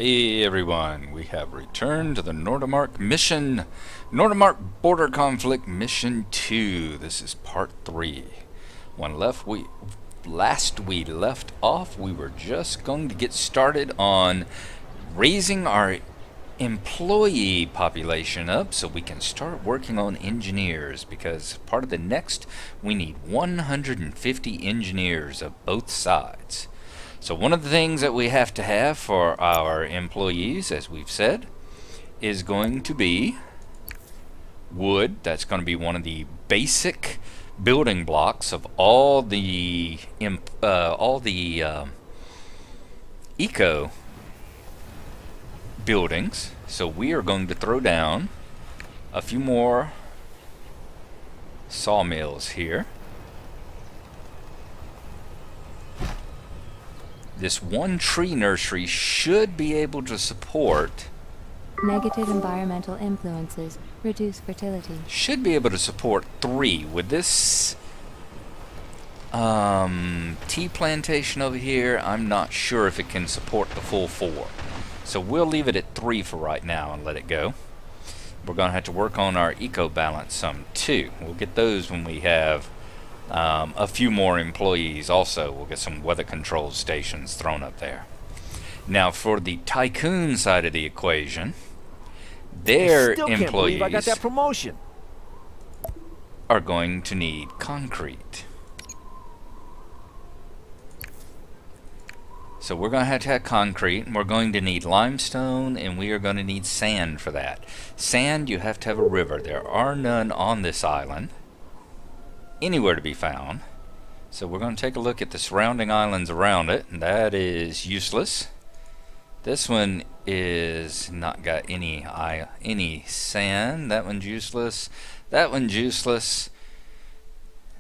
Hey everyone, we have returned to the Nordamark mission. Nordamark Border Conflict Mission 2. This is part 3. Last we left off, we were just going to get started on raising our employee population up so we can start working on engineers, because part of the next, we need 150 engineers of both sides. So one of the things that we have to have for our employees, as we've said, is going to be wood. That's going to be one of the basic building blocks of all the eco buildings. So we are going to throw down a few more sawmills here. This one tree nursery should be able to support... Negative environmental influences reduce fertility. Should be able to support 3. With this tea plantation over here, I'm not sure if it can support the full 4. So we'll leave it at 3 for right now and let it go. We're going to have to work on our eco balance some too. We'll get those when we have a few more employees. Also, we'll get some weather control stations thrown up there. Now, for the tycoon side of the equation, their can't believe I got that promotion. Are going to need concrete. So we're going to have concrete, and we're going to need limestone, and we are going to need sand for that. Sand, you have to have a river. There are none on this island anywhere to be found. So we're going to take a look at the surrounding islands around it, and that is useless. This one is not got any sand. That one's useless. That one's useless.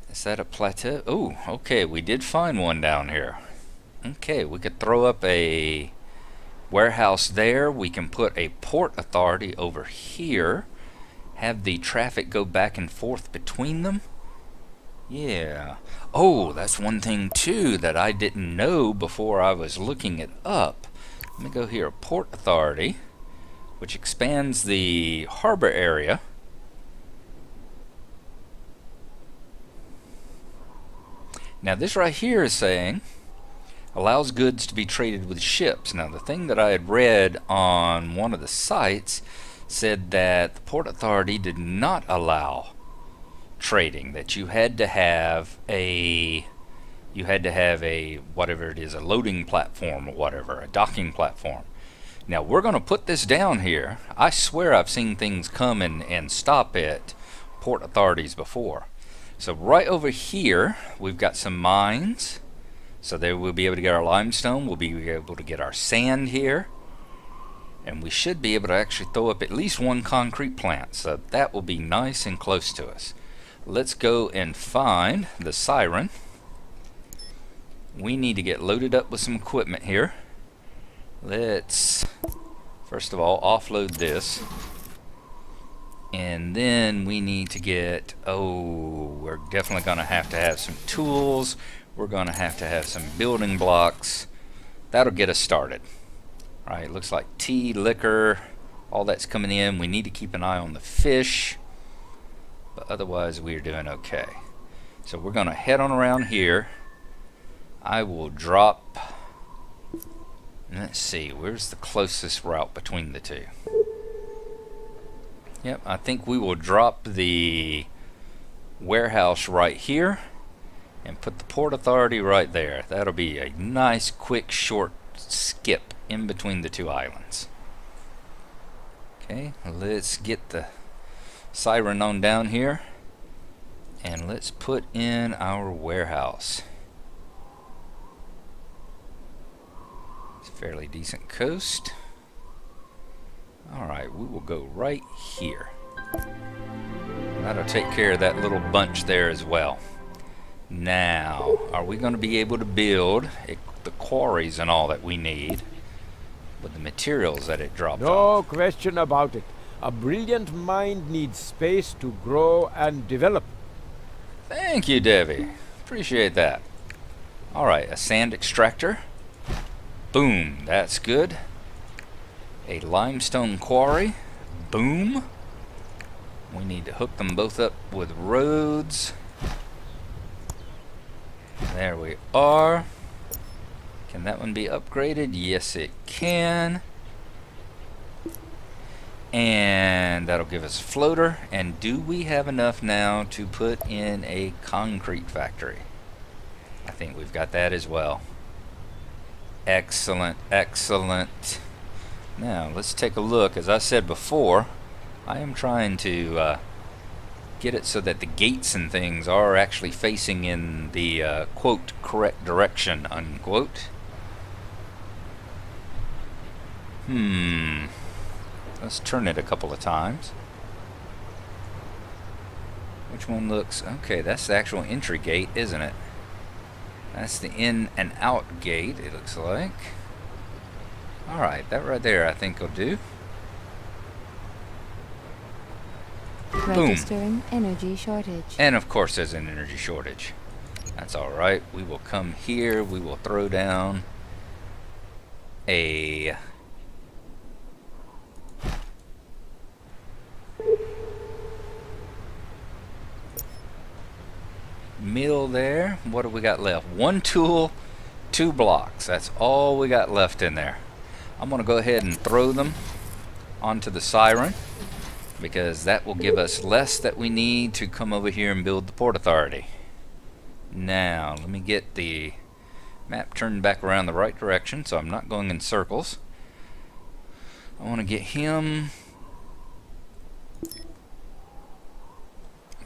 Is that a plateau? Oh, okay, we did find one down here. Okay, we could throw up a warehouse there. We can put a port authority over here. Have the traffic go back and forth between them. Yeah. Oh, that's one thing too that I didn't know before I was looking it up. Let me go here. Port authority, which expands the harbor area. Now this right here is saying allows goods to be traded with ships. Now the thing that I had read on one of the sites said that the port authority did not allow trading, that you had to have a whatever it is, a loading platform or whatever, a docking platform. Now we're going to put this down here. I swear I've seen things come and stop at port authorities before. So right over here we've got some mines, so there we'll be able to get our limestone, we'll be able to get our sand here, and we should be able to actually throw up at least one concrete plant, so that will be nice and close to us. Let's go and find the siren. We need to get loaded up with some equipment here. Let's first of all offload this, and then we need to get, we're definitely going to have some tools. We're going to have some building blocks. That'll get us started. Alright, looks like tea, liquor, all that's coming in. We need to keep an eye on the fish, but otherwise we're doing okay. So we're going to head on around here. I will drop, let's see, where's the closest route between the two? Yep, I think we will drop the warehouse right here and put the port authority right there. That'll be a nice quick short skip in between the two islands. Okay, let's get the siren on down here, and let's put in our warehouse. It's a fairly decent coast. Alright, we will go right here. That'll take care of that little bunch there as well. Now, are we going to be able to build the quarries and all that we need with the materials that it dropped off? No question about it. A brilliant mind needs space to grow and develop. Thank you, Debbie. Appreciate that. Alright, a sand extractor. Boom, that's good. a limestone quarry. Boom. We need to hook them both up with roads. There we are. Can that one be upgraded? Yes, it can. And that'll give us a floater. And do we have enough now to put in a concrete factory? I think we've got that as well. Excellent, excellent. Now, let's take a look. As I said before, I am trying to get it so that the gates and things are actually facing in the, quote, correct direction, unquote. Let's turn it a couple of times. Which one looks... Okay, that's the actual entry gate, isn't it? That's the in and out gate, it looks like. Alright, that right there I think will do. Registering Boom. energy shortage. And of course there's an energy shortage. That's alright. We will come here. We will throw down a... mill there. What do we got left? One tool, 2 blocks. That's all we got left in there. I'm going to go ahead and throw them onto the siren, because that will give us less that we need to come over here and build the Port Authority. Now, let me get the map turned back around the right direction so I'm not going in circles. I want to get him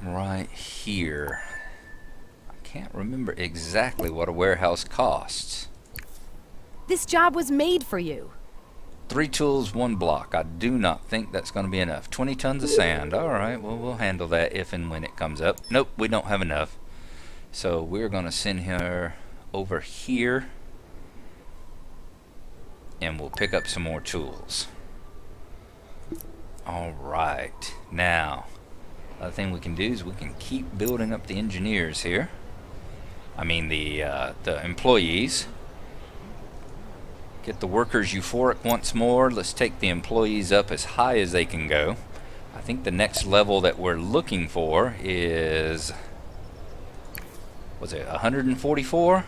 right here. I can't remember exactly what a warehouse costs. This job was made for you. 3 tools, 1 block. I do not think that's going to be enough. 20 tons of sand. Alright, well, we'll handle that if and when it comes up. Nope, we don't have enough. So we're going to send her over here. And we'll pick up some more tools. Alright. Now, the other thing we can do is we can keep building up the engineers here. I mean the employees. Get the workers euphoric once more. Let's take the employees up as high as they can go. I think the next level that we're looking for is... was it 144?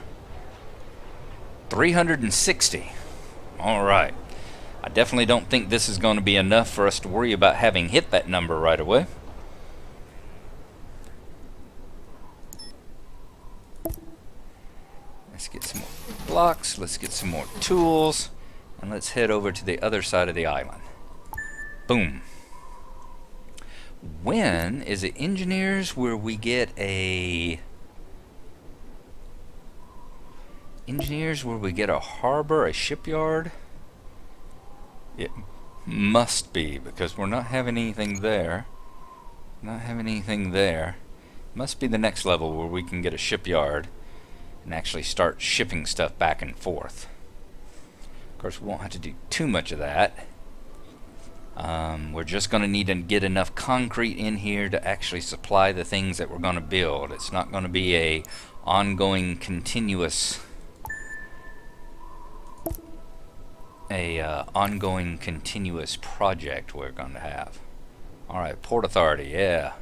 360. Alright. I definitely don't think this is going to be enough for us to worry about having hit that number right away. Let's get some more blocks, let's get some more tools, and let's head over to the other side of the island. Boom. When is it engineers where we get a... engineers where we get a harbor, a shipyard? It must be, because we're not having anything there. Not having anything there. Must be the next level where we can get a shipyard and actually start shipping stuff back and forth. Of course, we won't have to do too much of that. We're just going to need to get enough concrete in here to actually supply the things that we're going to build. It's not going to be a ongoing, continuous project we're going to have. Alright, Port Authority, yeah.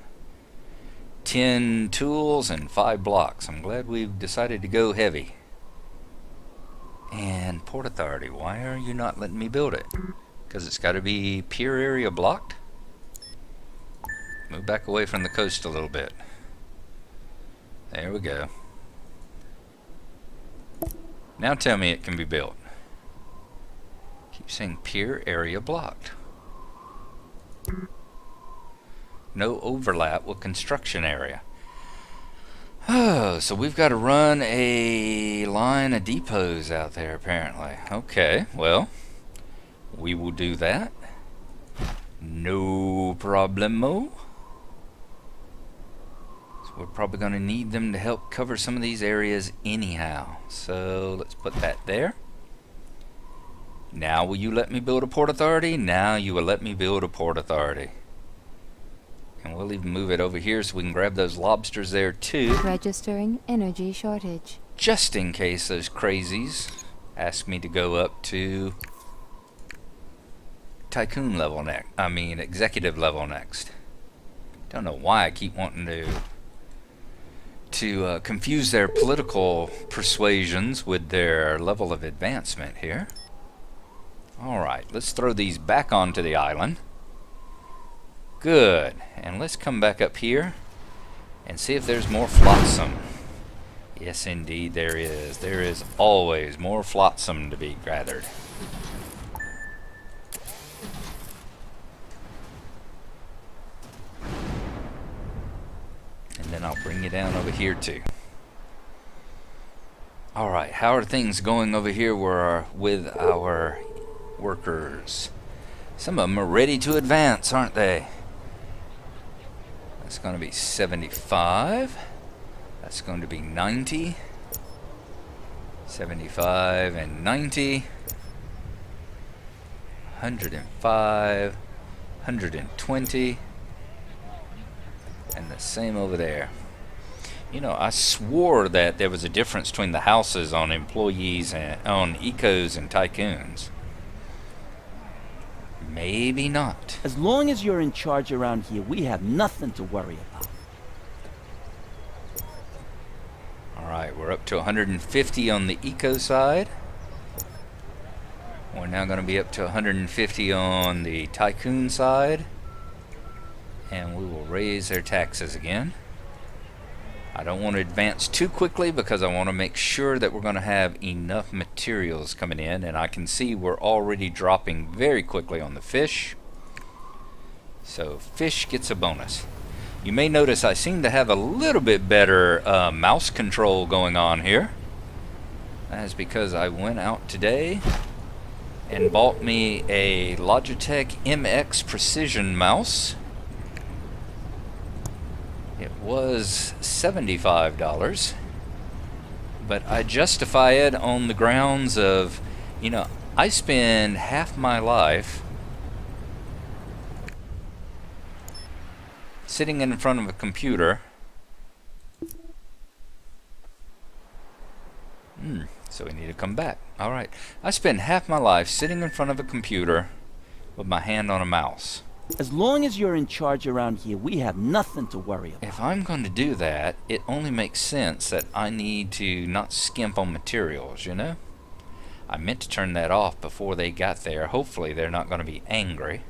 10 tools and 5 blocks. I'm glad we've decided to go heavy. And Port Authority, why are you not letting me build it? Because it's got to be pier area blocked? Move back away from the coast a little bit. There we go. Now tell me it can be built. Keep saying pier area blocked. No overlap with construction area. Oh, so we've got to run a line of depots out there apparently. Okay, well, we will do that. No problemo. So we're probably going to need them to help cover some of these areas anyhow. So let's put that there. Now will you let me build a Port Authority? Now you will let me build a Port Authority. And we'll even move it over here so we can grab those lobsters there too. Registering energy shortage. Just in case those crazies ask me to go up to tycoon level next. I mean, executive level next. Don't know why I keep wanting to confuse their political persuasions with their level of advancement here. Alright, let's throw these back onto the island. Good. And let's come back up here and see if there's more flotsam. Yes, indeed there is. There is always more flotsam to be gathered. And then I'll bring you down over here too. Alright, how are things going over here with our workers? Some of them are ready to advance, aren't they? That's going to be 75. That's going to be 90. 75 and 90. 105. 120. And the same over there. You know, I swore that there was a difference between the houses on employees and on ecos and tycoons. Maybe not. As long as you're in charge around here, we have nothing to worry about. Alright, we're up to 150 on the eco side. We're now going to be up to 150 on the tycoon side. And we will raise their taxes again. I don't want to advance too quickly because I want to make sure that we're going to have enough materials coming in, and I can see we're already dropping very quickly on the fish. So fish gets a bonus. You may notice I seem to have a little bit better mouse control going on here. That is because I went out today and bought me a Logitech MX Precision mouse. It was $75, but I justify it on the grounds of, you know, I spend half my life sitting in front of a computer. So we need to come back. Alright, I spend half my life sitting in front of a computer with my hand on a mouse. As long as you're in charge around here, we have nothing to worry about. If I'm going to do that, it only makes sense that I need to not skimp on materials, you know? I meant to turn that off before they got there. Hopefully they're not going to be angry.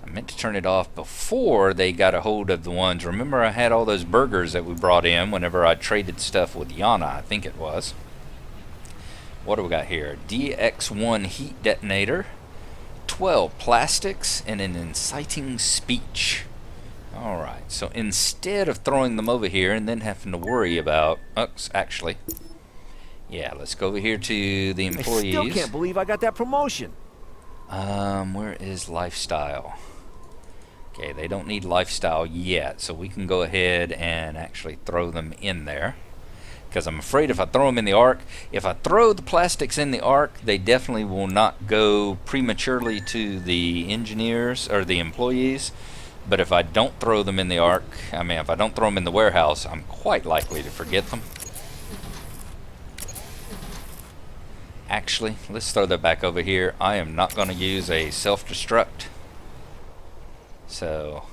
I meant to turn it off before they got a hold of the ones. Remember I had all those burgers that we brought in whenever I traded stuff with Yana, I think it was. What do we got here? DX1 heat detonator. 12 plastics and an inciting speech. Alright, so instead of throwing them over here and then having to worry about... actually, yeah, let's go over here to the employees. I still can't believe I got that promotion. Where is lifestyle? Okay, they don't need lifestyle yet, so we can go ahead and actually throw them in there. Because I'm afraid if I throw them in the ark, if I throw the plastics in the ark, they definitely will not go prematurely to the engineers or the employees. But if I don't throw them in the ark, I mean, if I don't throw them in the warehouse, I'm quite likely to forget them. Actually, let's throw that back over here. I am not going to use a self-destruct. So,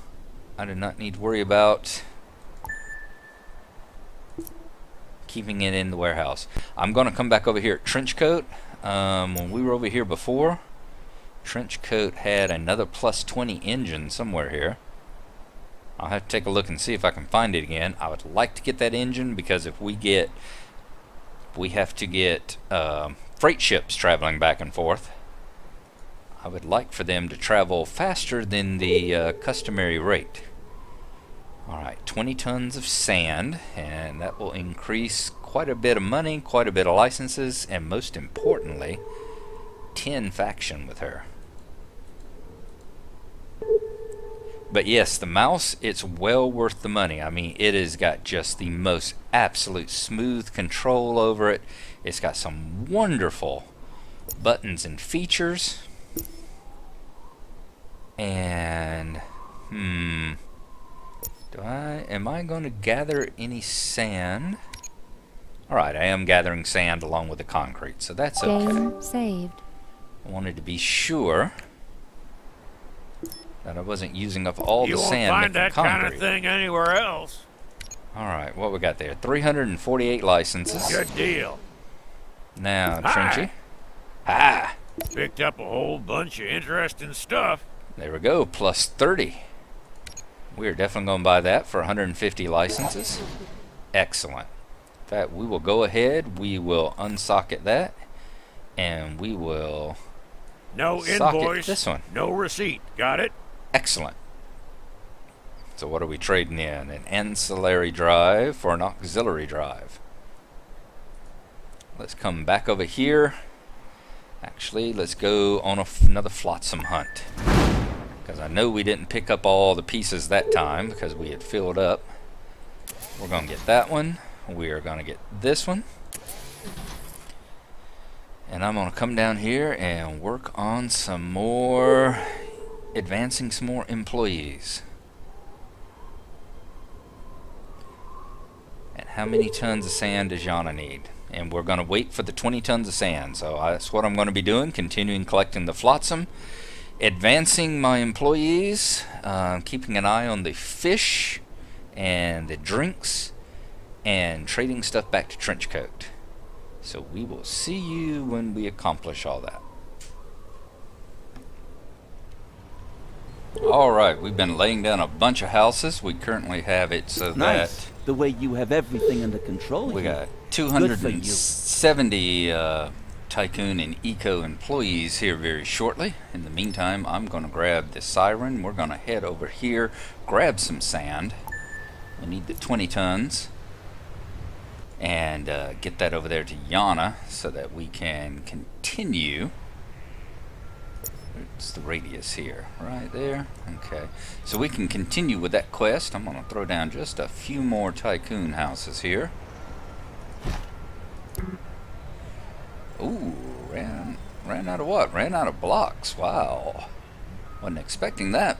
I do not need to worry about keeping it in the warehouse. I'm going to come back over here at Trenchcoat. When we were over here before, Trenchcoat had another plus 20 engine somewhere here. I'll have to take a look and see if I can find it again. I would like to get that engine because if we have to get freight ships traveling back and forth, I would like for them to travel faster than the customary rate. Alright, 20 tons of sand, and that will increase quite a bit of money, quite a bit of licenses, and most importantly, 10 faction with her. But yes, the mouse, it's well worth the money. I mean, it has got just the most absolute smooth control over it. It's got some wonderful buttons and features. And, am I going to gather any sand? Alright, I am gathering sand along with the concrete, so that's okay. Game saved. I wanted to be sure that I wasn't using up all the sand You won't find making that concrete. kind of thing anywhere else. Alright, what we got there? 348 licenses. Good deal. Now, Hi. Trenchy. Ah! Picked up a whole bunch of interesting stuff. There we go, plus 30. We're definitely going to buy that for 150 licenses. Excellent. In fact, we will go ahead, we will unsocket that, and we will No socket invoice, this one. no receipt. Got it? Excellent. So what are we trading in? An ancillary drive for an auxiliary drive. Let's come back over here. Actually, let's go on another flotsam hunt. Because I know we didn't pick up all the pieces that time because we had filled up. We're going to get that one. We are going to get this one. And I'm going to come down here and work on some more, advancing some more employees. And how many tons of sand does Yana need? And we're going to wait for the 20 tons of sand. So that's what I'm going to be doing, continuing collecting the flotsam, advancing my employees, keeping an eye on the fish and the drinks, and trading stuff back to Trenchcoat. So we will see you when we accomplish all that. Alright, we've been laying down a bunch of houses. We currently have it so Nice. that The way you have everything under control we here. got Good for you. 270 Tycoon and Eco employees here very shortly. In the meantime, I'm going to grab the siren. We're going to head over here, grab some sand. We need the 20 tons. And get that over there to Yana so that we can continue. It's the radius here, right there. Okay, so we can continue with that quest. I'm going to throw down just a few more Tycoon houses here. Ooh, ran out of what? Ran out of blocks. Wow, wasn't expecting that.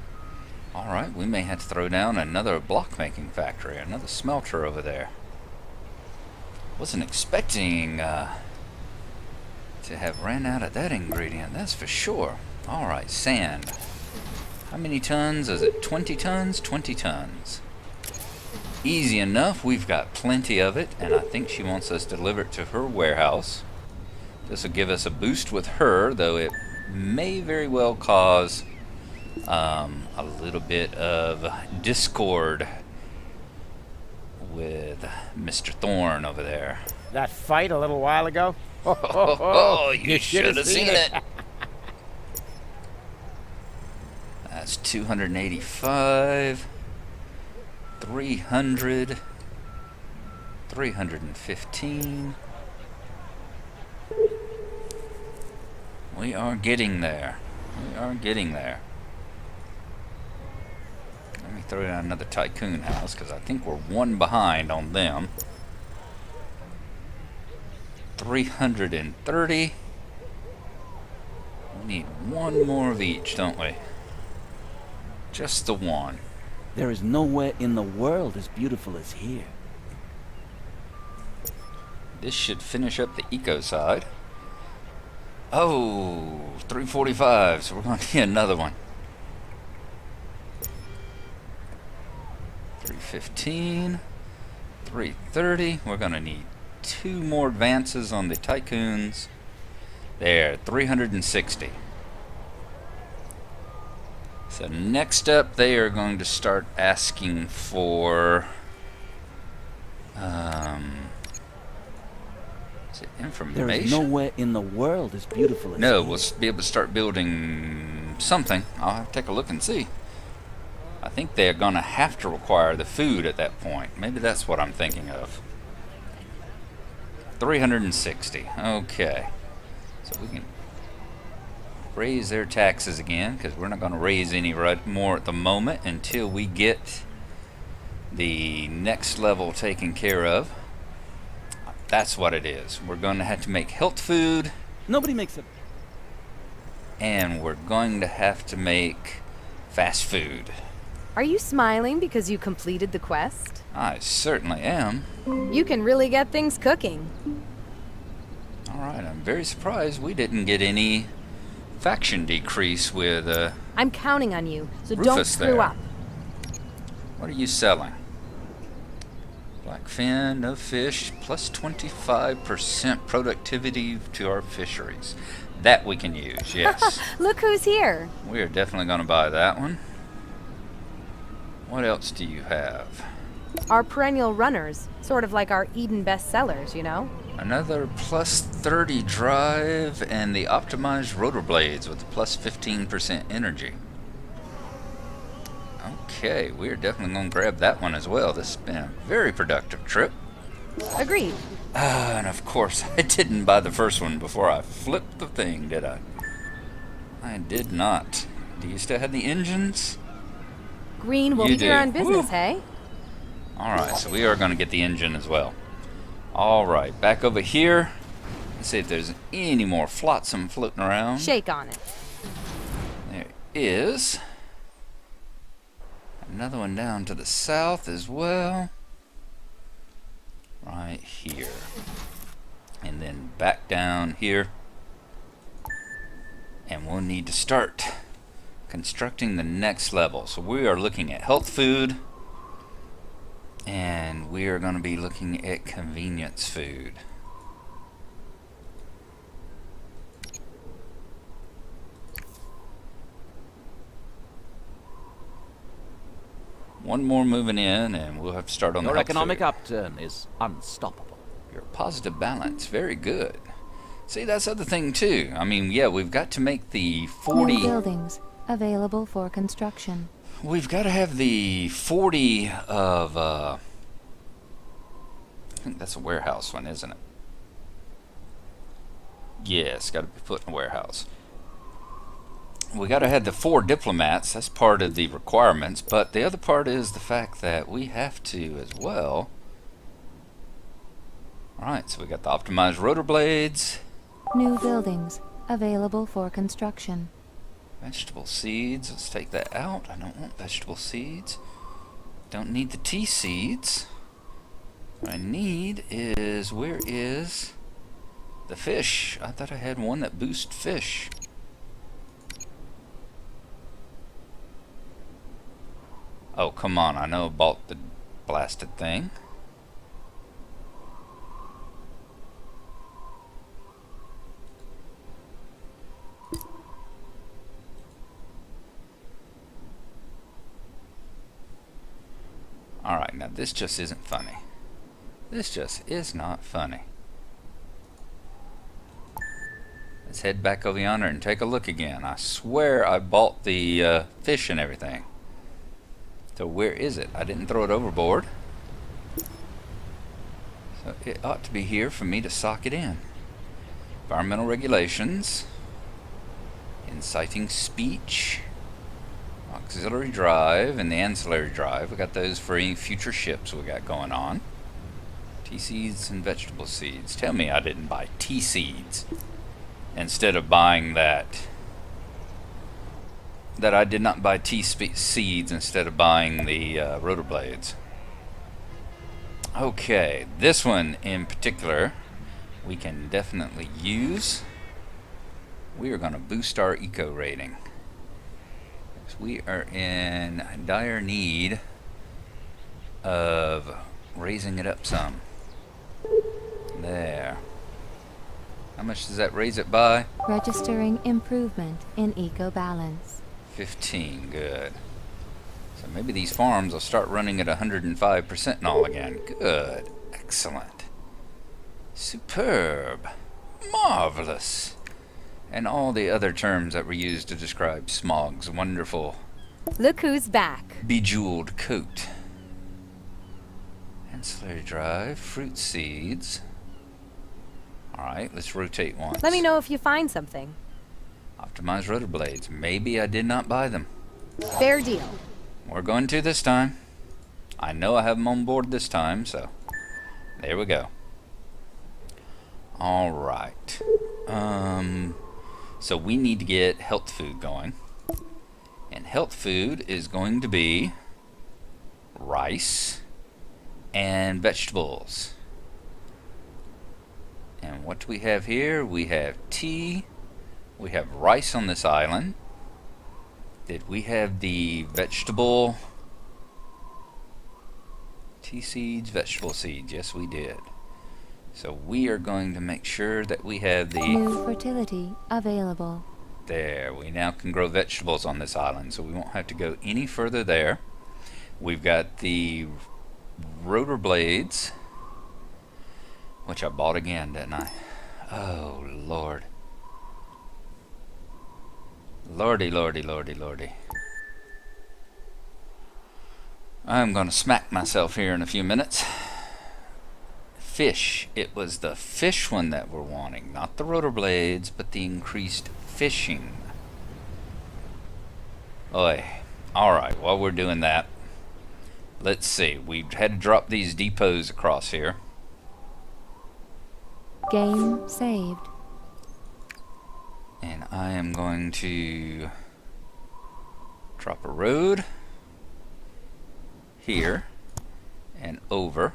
Alright, we may have to throw down another block making factory, another smelter over there. Wasn't expecting to have ran out of that ingredient, that's for sure. Alright, sand. How many tons? Is it 20 tons? 20 tons. Easy enough, we've got plenty of it, and I think she wants us to deliver it to her warehouse. This will give us a boost with her, though it may very well cause a little bit of discord with Mr. Thorne over there. That fight a little while ago? Oh, you should have seen it. That's 285, 300, 315. We are getting there. We are getting there. Let me throw down another Tycoon house because I think we're one behind on them. 330. We need one more of each, don't we? Just the one. There is nowhere in the world as beautiful as here. This should finish up the eco side. Oh, 345, so we're going to need another one. 315, 330. We're going to need two more advances on the Tycoons. There, 360. So next up, they are going to start asking for is it information? There is nowhere in the world as beautiful as No, here. we'll be able to start building something. I'll have to take a look and see. I think they're going to have to require the food at that point. Maybe that's what I'm thinking of. 360. Okay. So we can raise their taxes again, because we're not going to raise any more at the moment until we get the next level taken care of. That's what it is. We're going to have to make health food, Nobody makes a... and we're going to have to make fast food. Are you smiling because you completed the quest? I certainly am. You can really get things cooking. Alright, I'm very surprised we didn't get any faction decrease with I'm counting on you, so don't Rufus screw there. up. What are you selling? Blackfin, no fish, plus 25% productivity to our fisheries. That we can use, yes. Look who's here. We are definitely going to buy that one. What else do you have? Our perennial runners, sort of like our Eden bestsellers, you know? Another plus 30 drive and the optimized rotor blades with the plus 15% energy. Okay, we're definitely going to grab that one as well. This has been a very productive trip. Agreed. And of course, I didn't buy the first one before I flipped the thing, did I? I did not. Do you still have the engines? Green will You be here do. on business, Woo. hey? Alright, so we are going to get the engine as well. Alright, back over here. Let's see if there's any more flotsam floating around. Shake on it. There is. Another one down to the south as well. Right here. And then back down here. And we'll need to start constructing the next level. So we are looking at health food. And we are going to be looking at convenience food. One more moving in, and we'll have to start on Your the health economic food. upturn is unstoppable. Your positive balance, very good. See, that's the other thing too. I mean, yeah, we've got to make the 40. New buildings available for construction. We've got to have the 40 of. I think that's a warehouse one, isn't it? Yes, got to be put in a warehouse. We got to have the 4 diplomats. That's part of the requirements. But the other part is the fact that we have to as well. Alright, so we got the optimized rotor blades. New buildings available for construction. Vegetable seeds. Let's take that out. I don't want vegetable seeds. Don't need the tea seeds. What I need is, where is the fish? I thought I had one that boosts fish. Oh, come on. I know I bought the blasted thing. Alright, now this just isn't funny. This just is not funny. Let's head back over yonder and take a look again. I swear I bought the fish and everything. So where is it? I didn't throw it overboard. So it ought to be here for me to sock it in. Environmental regulations. Inciting speech. Auxiliary drive and the ancillary drive. We got those for any future ships we got going on. Tea seeds and vegetable seeds. Tell me I didn't buy tea seeds instead of buying that. That I did not buy tea seeds instead of buying the rotor blades. Okay, this one in particular we can definitely use. We are going to boost our eco rating. We are in dire need of raising it up some. There. How much does that raise it by? Registering improvement in eco balance. 15, good. So maybe these farms will start running at 105% and all again. Good. Excellent. Superb. Marvelous. And all the other terms that were used to describe Smog's wonderful Look who's back. bejeweled coat. Ancillary drive, fruit seeds. Alright, let's rotate once. Let me know if you find something. Optimized rotor blades. Maybe I did not buy them. Fair deal. We're going to this time. I know I have them on board this time, so there we go. Alright. So we need to get health food going. And health food is going to be rice and vegetables. And what do we have here? We have tea, We have rice on this island. Did we have the vegetable tea seeds, vegetable seeds? Yes, we did. So we are going to make sure that we have the... New fertility available. There, we now can grow vegetables on this island, so we won't have to go any further there. We've got the rotor blades, which I bought again, didn't I? Oh, Lord. Lordy, lordy, lordy, lordy. I'm going to smack myself here in a few minutes. Fish. It was the fish one that we're wanting, not the rotor blades, but the increased fishing. Oi. Alright, while we're doing that, let's see. We had to drop these depots across here. Game saved. And I am going to drop a road here and over.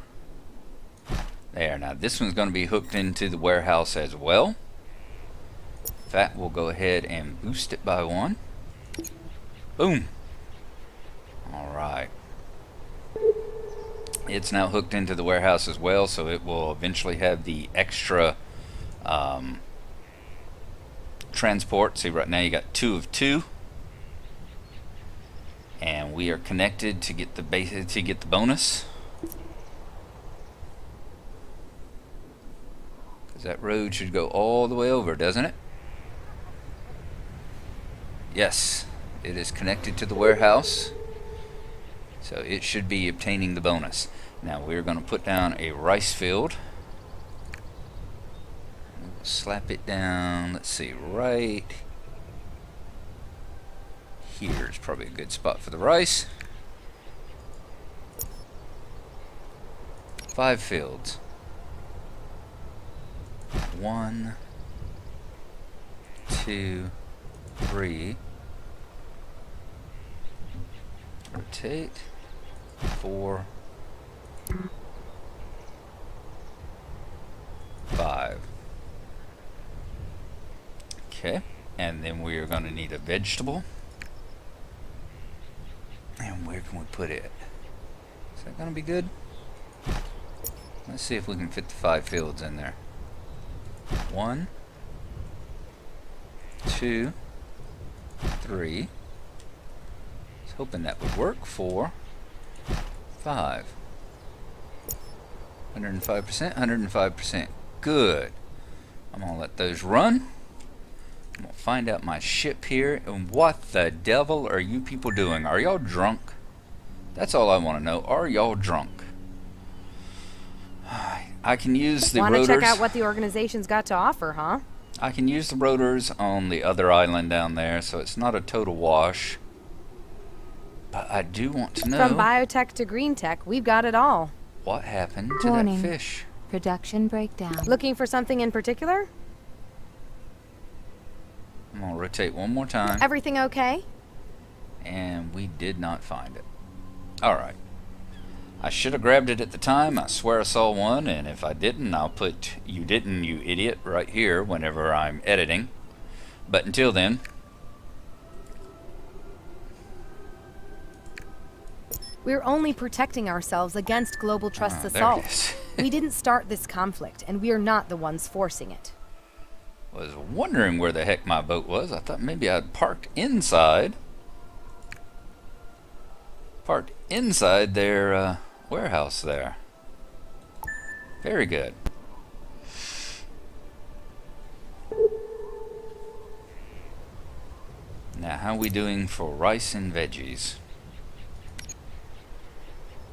There, now this one's going to be hooked into the warehouse as well. That will go ahead and boost it by 1. Boom. Alright. It's now hooked into the warehouse as well, so it will eventually have the extra transport. See, right now you got 2 of 2. And we are connected to get the base, to get the bonus. That road should go all the way over, doesn't it? Yes, it is connected to the warehouse, so it should be obtaining the bonus. Now we're going to put down a rice field. Slap it down. Let's see, right here is probably a good spot for the rice. 5 fields. 1, 2, 3. Rotate. 4, 5. Okay, and then we are going to need a vegetable. And where can we put it? Is that going to be good? Let's see if we can fit the 5 fields in there. 1, 2, 3. I was hoping that would work. 4, 5. 105%, 105%. Good. I'm going to let those run. I'm going to find out my ship here. And what the devil are you people doing? Are y'all drunk? That's all I want to know. Are y'all drunk? I can use the rotors. Want to check out what the organization's got to offer, huh? I can use the rotors on the other island down there, so it's not a total wash. But I do want to know... From biotech to green tech, we've got it all. What happened to Warning. that fish? Production breakdown. Looking for something in particular? I'm going to rotate one more time. Everything okay? And we did not find it. Alright. I should have grabbed it at the time. I swear I saw one, and if I didn't, I'll put "you didn't, you idiot" right here whenever I'm editing. But until then... We're only protecting ourselves against global trust's there it assault. is. We didn't start this conflict, and we are not the ones forcing it. Was wondering where the heck my boat was. I thought maybe I'd parked inside. Parked inside their warehouse there. Very good. Now, how are we doing for rice and veggies?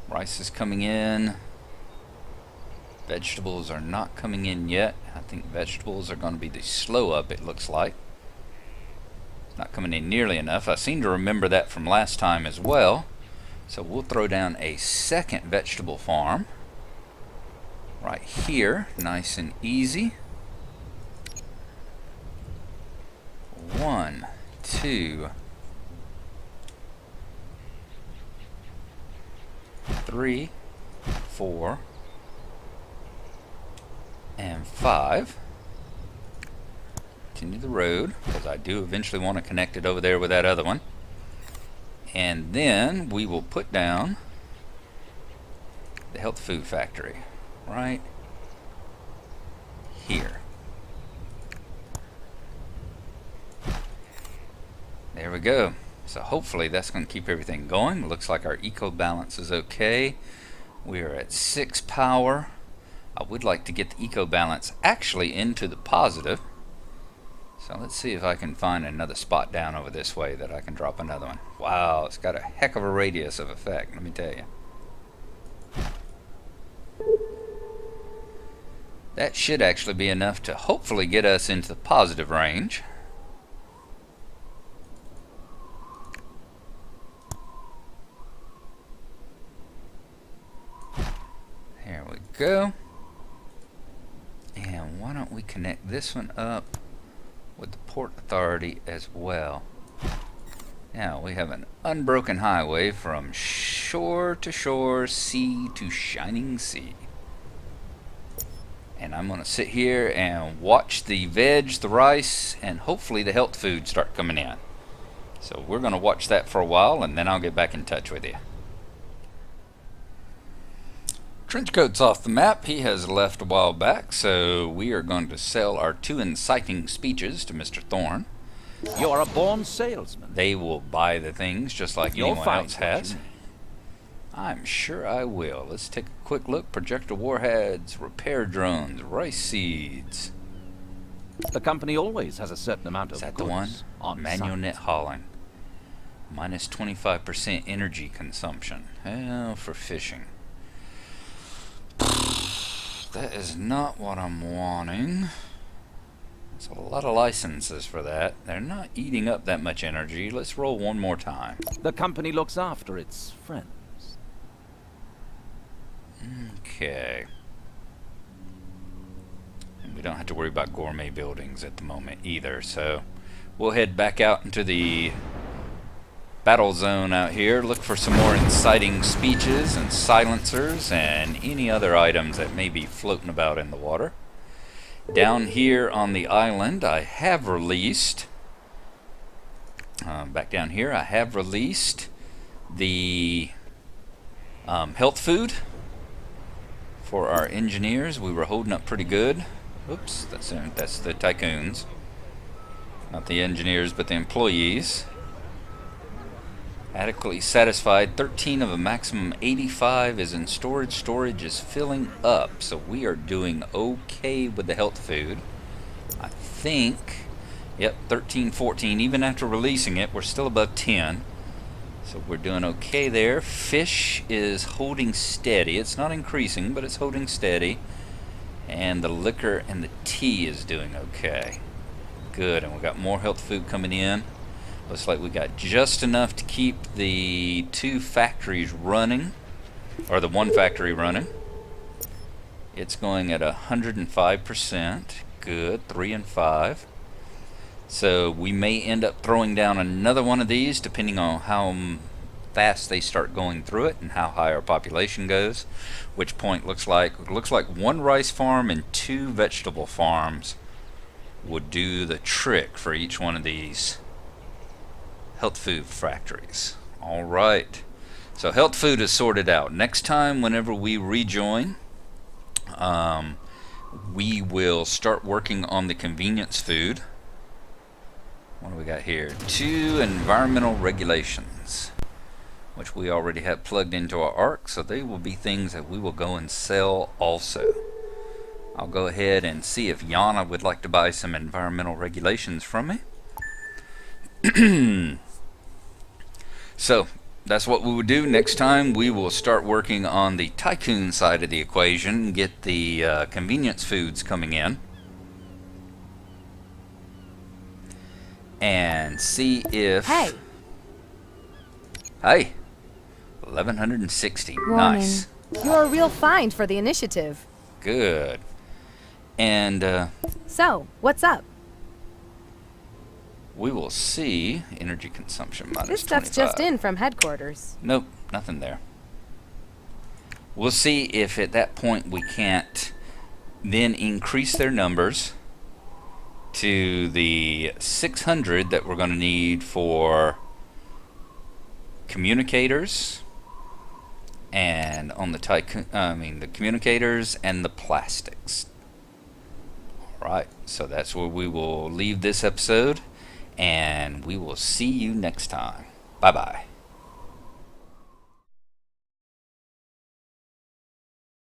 Rice is coming in. Vegetables are not coming in yet. I think vegetables are going to be the slow up, it looks like. It's not coming in nearly enough. I seem to remember that from last time as well. So we'll throw down a second vegetable farm right here, nice and easy. 1, 2, 3, 4, and 5. continue the road, because I do eventually want to connect it over there with that other one. And then we will put down the health food factory right here. There we go. So hopefully that's going to keep everything going. Looks like our eco balance is okay. We are at 6 power. I would like to get the eco balance actually into the positive. So let's see if I can find another spot down over this way that I can drop another one. Wow, it's got a heck of a radius of effect, let me tell you. That should actually be enough to hopefully get us into the positive range. There we go. And why don't we connect this one up with the Port Authority as well. Now we have an unbroken highway from shore to shore, sea to shining sea. And I'm going to sit here and watch the veg, the rice, and hopefully the health food start coming in. So we're going to watch that for a while, and then I'll get back in touch with you. Trenchcoat's off the map. He has left a while back, so we are going to sell our 2 inciting speeches to Mr. Thorne. You're a born salesman. They will buy the things just like You'll anyone find else what you has. need. I'm sure I will. Let's take a quick look. Projector warheads, repair drones, rice seeds. The company always has a certain amount of Is that the goods one? on Manual site. net hauling. Minus 25% energy consumption. Hell, for fishing. That is not what I'm wanting. There's a lot of licenses for that. They're not eating up that much energy. Let's roll one more time. The company looks after its friends. Okay. And we don't have to worry about gourmet buildings at the moment either, so we'll head back out into the battle zone out here, look for some more inciting speeches and silencers and any other items that may be floating about in the water. Down here on the island I have released back down here I have released the health food for our engineers. We were holding up pretty good. Oops, that's the tycoons, not the engineers but the employees. Adequately satisfied. 13 of a maximum 85 is in storage. Storage is filling up, so we are doing okay with the health food. I think, yep, 13, 14. Even after releasing it, we're still above 10. So we're doing okay there. Fish is holding steady. It's not increasing, but it's holding steady. And the liquor and the tea is doing okay. Good, and we got more health food coming in. Looks like we got just enough to keep the 2 factories running, or the 1 factory running. It's going at 105%. Good, 3 and 5. So we may end up throwing down another one of these depending on how fast they start going through it and how high our population goes. Which point looks like 1 rice farm and 2 vegetable farms would do the trick for each one of these health food factories. All right, so health food is sorted out. Next time whenever we rejoin, we will start working on the convenience food. What do we got here? 2 environmental regulations, which we already have plugged into our ARC, so they will be things that we will go and sell also. I'll go ahead and see if Yana would like to buy some environmental regulations from me. So that's what we will do. Next time we will start working on the tycoon side of the equation, get the convenience foods coming in, and see if... Hey, Hey, 1160. Warning. Nice. you're a real find for the initiative. Good. And So, what's up? we will see energy consumption minus This stuff's 25. just in from headquarters. Nope, nothing there. We'll see if at that point we can't then increase their numbers to the 600 that we're going to need for communicators, and on the the communicators and the plastics. All right, so that's where we will leave this episode, and we will see you next time. Bye bye.